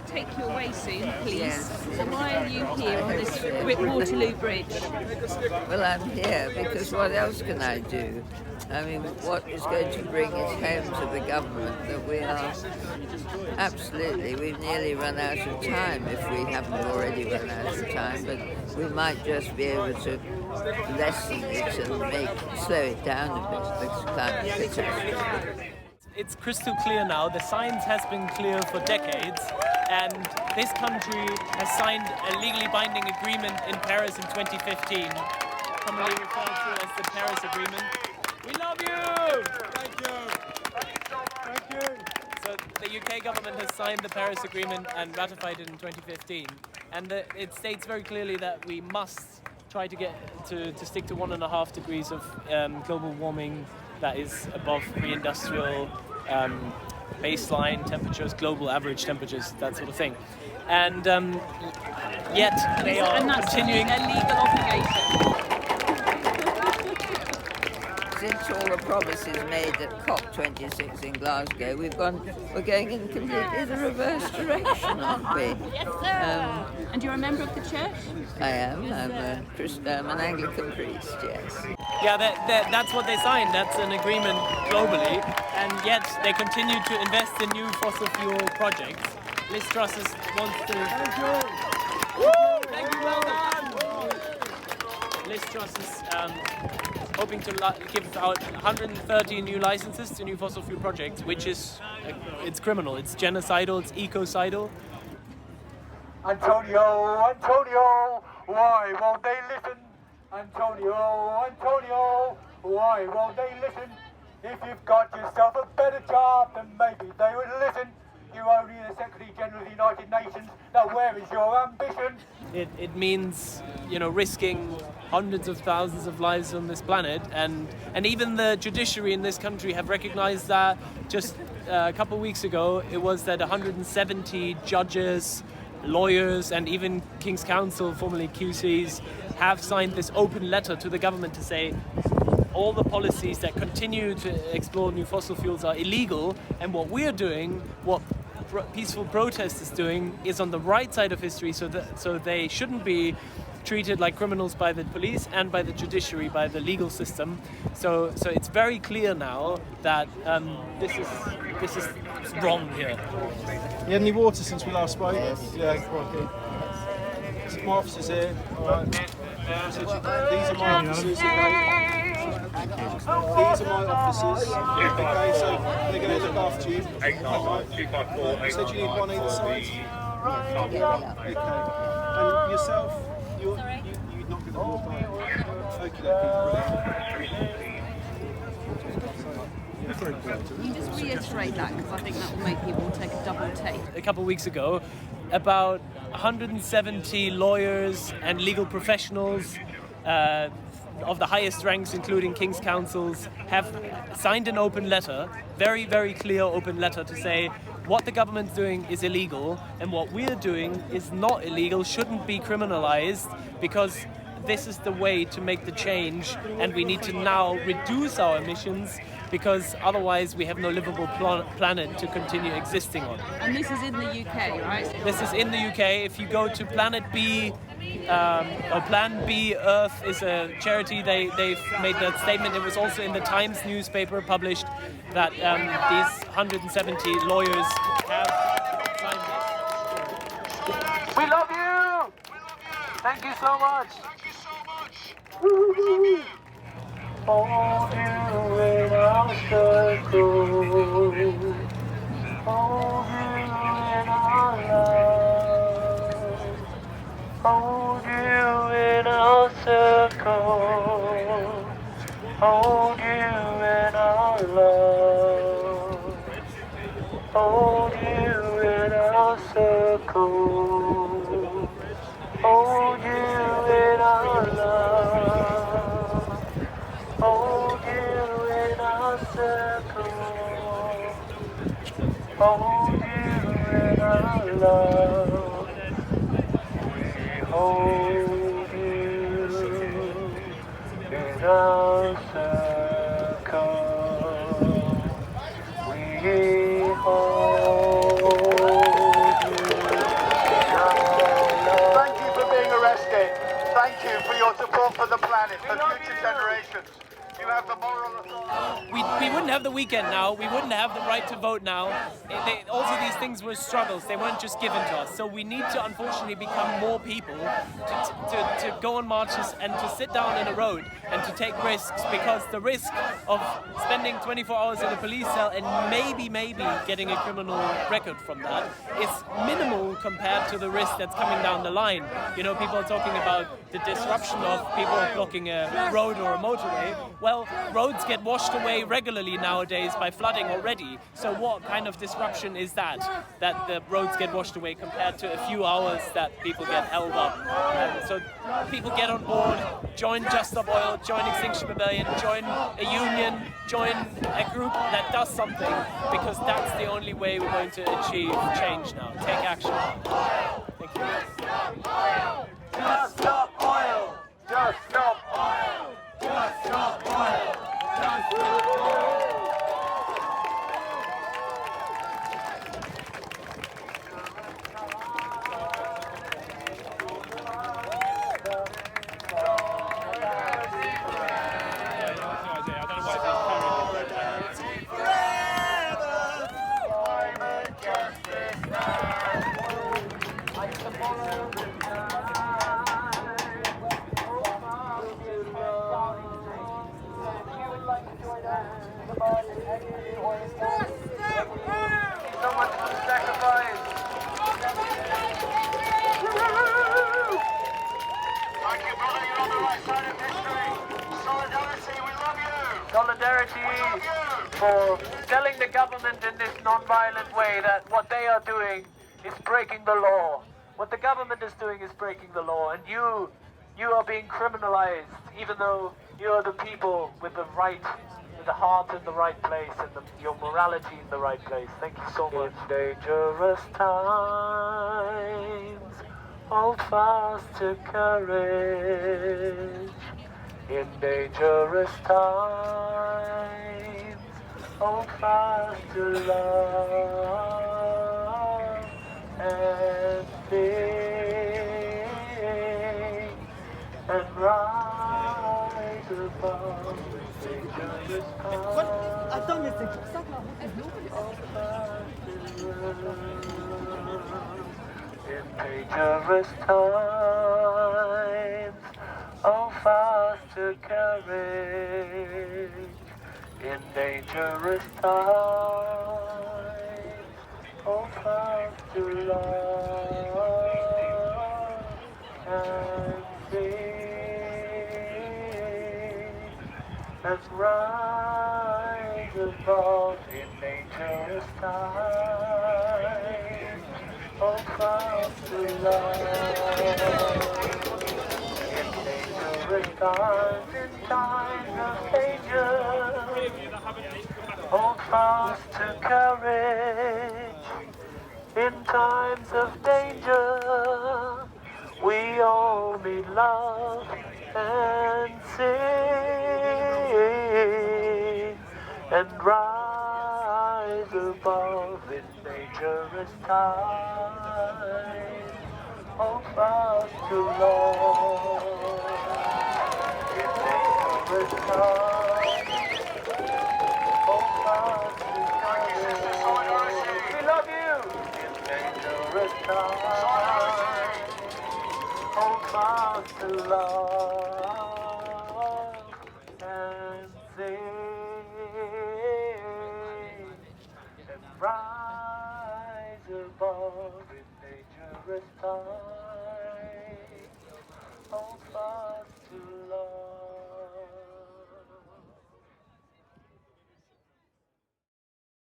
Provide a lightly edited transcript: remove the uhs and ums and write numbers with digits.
take you away soon, please. Yes. So why are you here on this Waterloo Bridge? Well, I'm here because what else can I do? I mean, what is going to bring it home to the government that we are we've nearly run out of time if we haven't already run out of time, but we might just be able to lessen it and slow it down a bit, this climate catastrophe. It's crystal clear now. The science has been clear for decades, and this country has signed a legally binding agreement in Paris in 2015, commonly referred to as the Paris Agreement. We love you! Thank you! Thank you! So the UK government has signed the Paris Agreement and ratified it in 2015, and it states very clearly that we must try to get to stick to 1.5 degrees of global warming that is above pre-industrial baseline temperatures, global average temperatures, that sort of thing. And yet they are continuing a legal obligation. Since all the promises made at COP26 in Glasgow, we're going in completely the reverse direction, aren't we? Yes, sir. And you're a member of the church? I am. I'm an Anglican priest, yes. Yeah, that's what they signed. That's an agreement globally, and yet they continue to invest in new fossil fuel projects. Liz Truss wants to... Thank you! Woo! Thank you, well done! Liz Truss is hoping to give out 130 new licenses to new fossil fuel projects, which is, it's criminal, it's genocidal, it's ecocidal. Antonio, why won't they listen? Antonio, why won't they listen? If you've got yourself a better job, then maybe they would listen. You're only the Secretary General of the United Nations. Now where is your ambition? It means, risking hundreds of thousands of lives on this planet, and even the judiciary in this country have recognized that. Just a couple of weeks ago, it was that 170 judges, lawyers, and even King's Counsel, formerly QCs, have signed this open letter to the government to say all the policies that continue to explore new fossil fuels are illegal, and what we're doing, what peaceful protest is doing, is on the right side of history, so they shouldn't be treated like criminals by the police and by the judiciary, by the legal system. So it's very clear now that this is wrong here. You had any water since we last spoke? Yes. Yeah, crikey. So my officers here. All right. These are my officers. Okay. These are my officers. Okay, so they're going to look after you. Okay. You said you need one either side. Okay. And yourself, you're not going to walk by. Can you just reiterate that, because I think that will make people take a double take. A couple of weeks ago, about 170 lawyers and legal professionals of the highest ranks, including King's Counsels, have signed an open letter, very, very clear open letter, to say what the government's doing is illegal and what we're doing is not illegal, shouldn't be criminalized, because this is the way to make the change, and we need to now reduce our emissions, because otherwise we have no livable planet to continue existing on. And this is in the UK, right? This is in the UK. If you go to Planet B, or Plan B Earth is a charity, they've made that statement. It was also in the Times newspaper published that these 170 lawyers have signed this. We love you! Thank you so much! Hold you in our circle. Hold you in our love. Hold you in our circle. Hold you in our love. Hold you in our circle. Hold you in our love. Hold you in our circle. Hold you in our love. We hold you in our circle. We hold you. weekend now, we wouldn't have the right to vote now. Also, these things were struggles. They weren't just given to us. So we need to, unfortunately, become more people to go on marches and to sit down in a road and to take risks, because the risk of spending 24 hours in a police cell and maybe getting a criminal record from that is minimal compared to the risk that's coming down the line. You know, people are talking about the disruption of people blocking a road or a motorway. Well, roads get washed away regularly nowadays by flooding already. So what kind of disruption is that the roads get washed away compared to a few hours that people get held up? So people get on board, join Just Stop Oil, join Extinction Rebellion, join a union, join a group that does something, because that's the only way we're going to achieve change now. Take action. Thank you. Just stop oil! Just stop oil! Just stop oil! Just stop oil! So much for the sacrifice. Thank you, brother. You're on the right side of history. Solidarity, we love you. Solidarity for telling the government in this non-violent way that what they are doing is breaking the law. What the government is doing is breaking the law, and you are being criminalized, even though you are the people with the right, with the heart in the right place and your morality in the right place. Thank you so much. In dangerous times, hold fast to courage. In dangerous times, hold fast to love and faith, and rise above dangerous times. Attends, mais c'est pour ça que la route est bleue. In dangerous times, hold fast to courage. In dangerous times, hold fast to love and faith, and rise above in dangerous times. Hold fast to love in dangerous times, in times of danger. Hold fast to courage in times of danger. We all need love and sing and rise above in dangerous times. Hold fast to love in dangerous times. Hold fast to courage. We love you in dangerous times. Hold fast to love and sing and rise above in dangerous times. Hold fast.